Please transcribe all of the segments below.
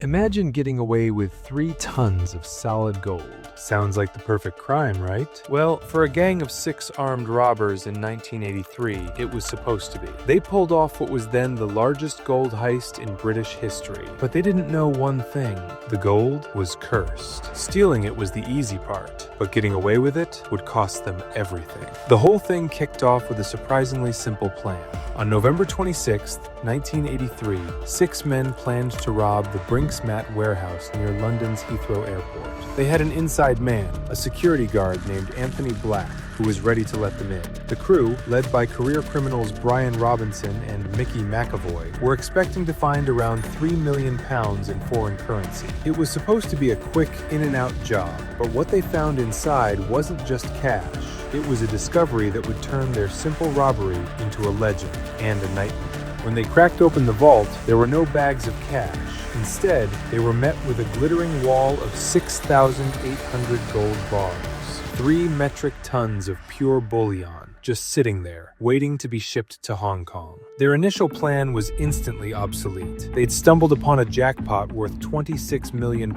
Imagine getting away with 3 tons of solid gold. Sounds like the perfect crime, right? Well, for a gang of 6 armed robbers in 1983, it was supposed to be. They pulled off what was then the largest gold heist in British history. But they didn't know one thing. The gold was cursed. Stealing it was the easy part, but getting away with it would cost them everything. The whole thing kicked off with a surprisingly simple plan. On November 26, 1983, 6 men planned to rob the Brink warehouse near London's Heathrow Airport. They had an inside man, a security guard named Anthony Black, who was ready to let them in. The crew, led by career criminals Brian Robinson and Mickey McAvoy, were expecting to find around £3 million in foreign currency. It was supposed to be a quick in-and-out job, but what they found inside wasn't just cash. It was a discovery that would turn their simple robbery into a legend and a nightmare. When they cracked open the vault, there were no bags of cash. Instead, they were met with a glittering wall of 6,800 gold bars, 3 metric tons of pure bullion, just sitting there, waiting to be shipped to Hong Kong. Their initial plan was instantly obsolete. They'd stumbled upon a jackpot worth £26 million,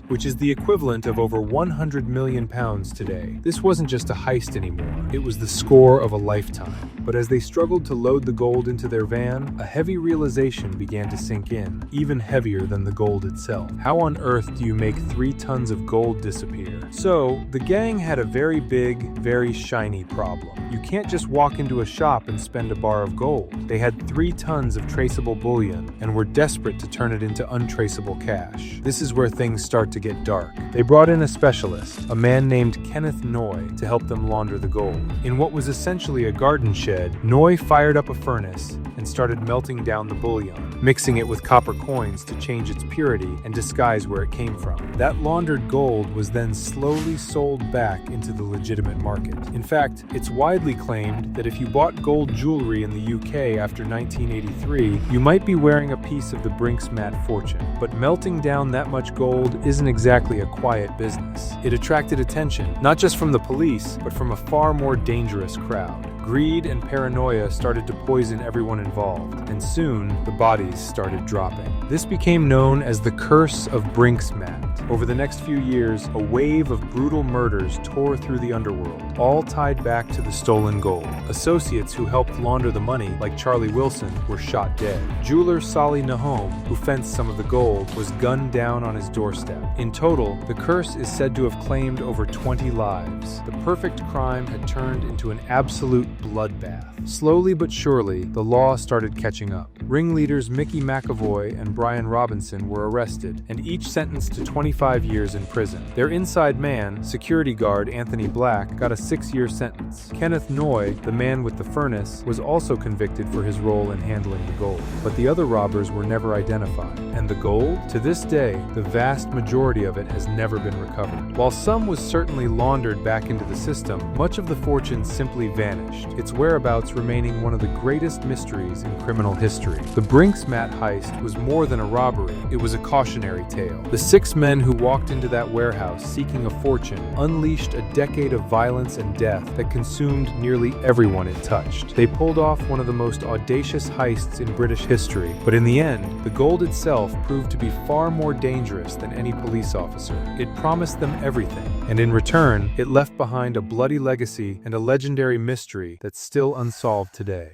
which is the equivalent of over £100 million today. This wasn't just a heist anymore, it was the score of a lifetime. But as they struggled to load the gold into their van, a heavy realization began to sink in, even heavier than the gold itself. How on earth do you make 3 tons of gold disappear? So, the gang had a very big, very shiny problem. You can't just walk into a shop and spend a bar of gold. They had 3 tons of traceable bullion and were desperate to turn it into untraceable cash. This is where things start to get dark. They brought in a specialist, a man named Kenneth Noy, to help them launder the gold. In what was essentially a garden shed, Noy fired up a furnace and started melting down the bullion, mixing it with copper coins to change its purity and disguise where it came from. That laundered gold was then slowly sold back into the legitimate market. In fact, it's widely claimed that if you bought gold jewelry in the UK after 1983, you might be wearing a piece of the Brink's mat fortune. But melting down that much gold isn't exactly a quiet business. It attracted attention, not just from the police, but from a far more dangerous crowd. Greed and paranoia started to poison everyone involved, and soon the bodies started dropping. This became known as the curse of Brink's mat. Over the next few years, a wave of brutal murders tore through the underworld, all tied back to the stolen gold. Associates who helped launder the money, like Charlie Wilson, were shot dead. Jeweler Solly Nahom, who fenced some of the gold, was gunned down on his doorstep. In total, the curse is said to have claimed over 20 lives. The perfect crime had turned into an absolute bloodbath. Slowly but surely, the law started catching up. Ringleaders Mickey McAvoy and Brian Robinson were arrested, and each sentenced to 25 years in prison. Their inside man, security guard Anthony Black, got a 6-year sentence. Kenneth Noy, the man with the furnace, was also convicted for his role in handling the gold. But the other robbers were never identified. And the gold? To this day, the vast majority of it has never been recovered. While some was certainly laundered back into the system, much of the fortune simply vanished, its whereabouts remaining one of the greatest mysteries in criminal history. The Brink's mat heist was more than a robbery, it was a cautionary tale. The 6 men who walked into that warehouse seeking a fortune unleashed a decade of violence and death that consumed nearly everyone it touched. They pulled off one of the most audacious heists in British history, but in the end, the gold itself proved to be far more dangerous than any police officer. It promised them everything, and in return, it left behind a bloody legacy and a legendary mystery that's still unsolved today.